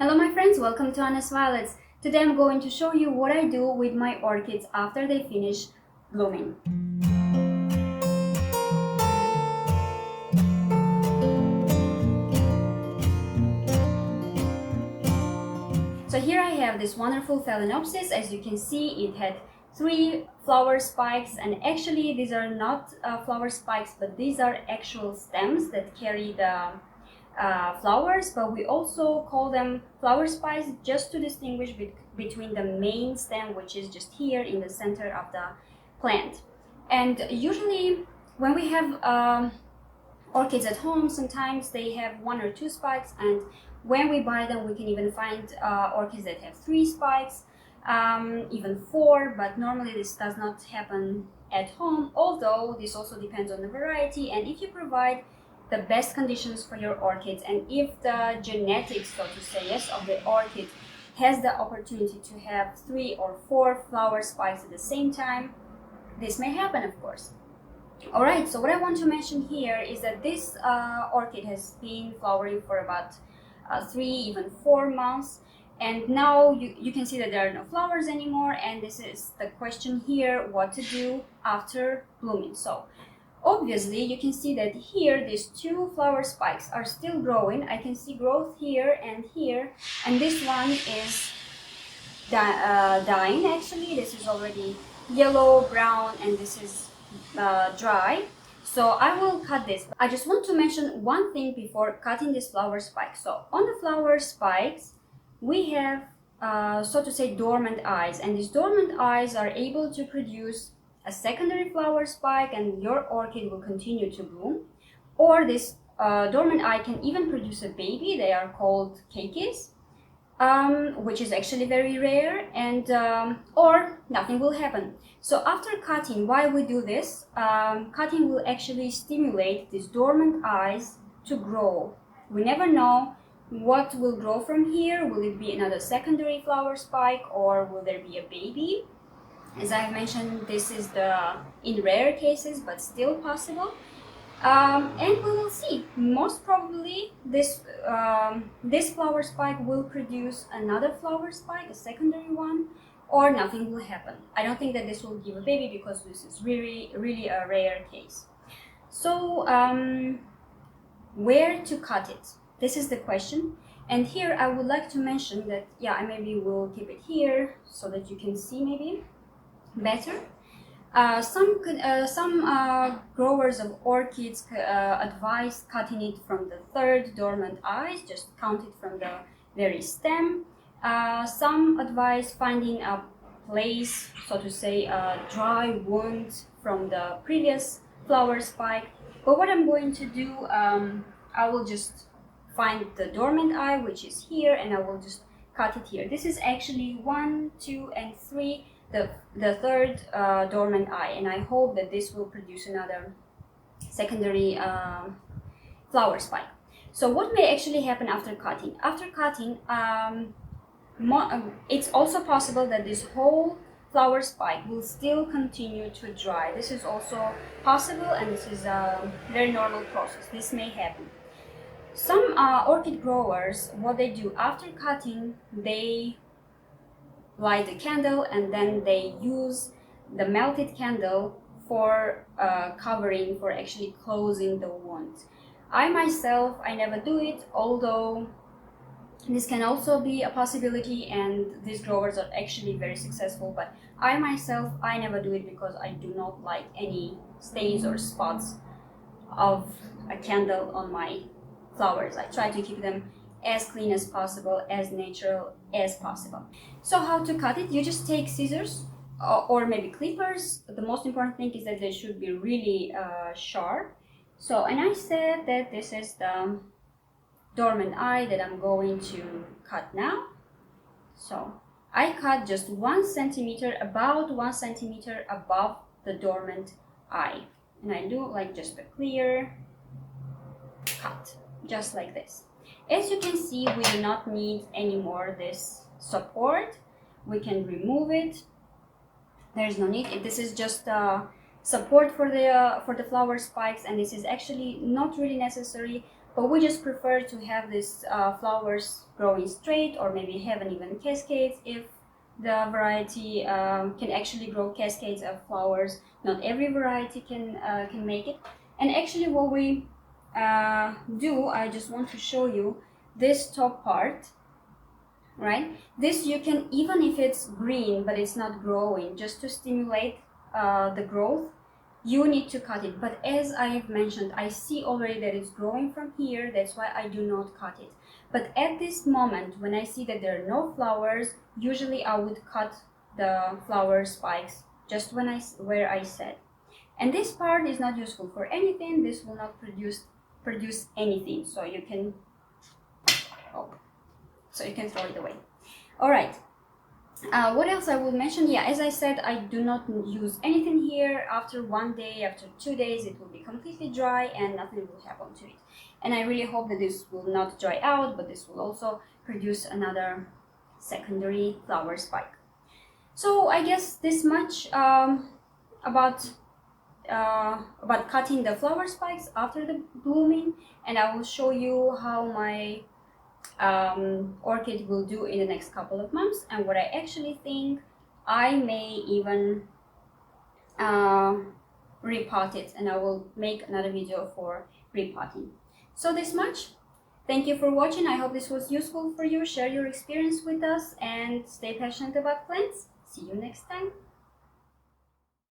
Hello my friends, welcome to Anna's Violets. Today I'm going to show you what I do with my orchids after they finish blooming. So here I have this wonderful Phalaenopsis. As you can see, it had 3 flower spikes, and actually these are not flower spikes, but these are actual stems that carry the flowers, but we also call them flower spikes just to distinguish between the main stem, which is just here in the center of the plant. And usually when we have orchids at home, sometimes they have 1 or 2 spikes, and when we buy them we can even find orchids that have 3 spikes, even 4, but normally this does not happen at home, although this also depends on the variety and if you provide the best conditions for your orchids, and if the genetics, so to say, yes, of the orchid has the opportunity to have 3 or 4 flower spikes at the same time, this may happen, of course. Alright, so what I want to mention here is that this orchid has been flowering for about 3, even 4 months, and now you can see that there are no flowers anymore, and this is the question here, what to do after blooming. So obviously you can see that here these 2 flower spikes are still growing. I can see growth here, and this one is dying. Actually, this is already yellow, brown, and this is dry. So I will cut this. I just want to mention one thing before cutting this flower spike. So on the flower spikes we have so to say dormant eyes, and these dormant eyes are able to produce a secondary flower spike and your orchid will continue to bloom. Or this dormant eye can even produce a baby. They are called keikis, which is actually very rare, and or nothing will happen. So after cutting, why we do this? Cutting will actually stimulate these dormant eyes to grow. We never know what will grow from here. Will it be another secondary flower spike, or will there be a baby? As I've mentioned, this is in rare cases, but still possible. And we will see. Most probably, this flower spike will produce another flower spike, a secondary one, or nothing will happen. I don't think that this will give a baby because this is really, really a rare case. So, where to cut it? This is the question. And here I would like to mention that, yeah, I maybe will keep it here so that you can see maybe better. Some growers of orchids advise cutting it from the 3rd dormant eyes, just count it from the very stem. Some advise finding a place, so to say, a dry wound from the previous flower spike. But what I'm going to do, I will just find the dormant eye, which is here, and I will just cut it here. This is actually 1, 2, and 3. The 3rd dormant eye, and I hope that this will produce another secondary flower spike. So what may actually happen after cutting? After cutting, it's also possible that this whole flower spike will still continue to dry. This is also possible, and this is a very normal process. This may happen. Some orchid growers, what they do after cutting, they light a candle and then they use the melted candle for covering, for actually closing the wound. I myself, I never do it, although this can also be a possibility and these growers are actually very successful, but I myself, I never do it because I do not like any stains or spots of a candle on my flowers. I try to keep them as clean as possible, as natural as possible. So how to cut it? You just take scissors or maybe clippers. The most important thing is that they should be really sharp. So, and I said that this is the dormant eye that I'm going to cut now. So I cut just 1 centimeter, about 1 centimeter above the dormant eye, and I do like just a clear cut, just like this. As you can see, we do not need anymore this support. We can remove it. There's no need. This is just support for the flower spikes, and this is actually not really necessary. but we just prefer to have these flowers growing straight, or maybe have an even cascades if the variety can actually grow cascades of flowers. Not every variety can make it. And actually what we do, I just want to show you this top part, right? This you can, even if it's green but it's not growing, just to stimulate the growth, you need to cut it. But as I've mentioned, I see already that it's growing from here, that's why I do not cut it. But at this moment, when I see that there are no flowers, usually I would cut the flower spikes just where I said. And this part is not useful for anything. This will not produce anything, so you can throw it away. All right. What else I will mention? Yeah, as I said, I do not use anything here. After 1 day, after 2 days, it will be completely dry and nothing will happen to it. And I really hope that this will not dry out, but this will also produce another secondary flower spike. So I guess this much about cutting the flower spikes after the blooming, and I will show you how my orchid will do in the next couple of months, and what I actually think. I may even repot it, and I will make another video for repotting. So this much. Thank you for watching. I hope this was useful for you. Share your experience with us and stay passionate about plants. See you next time.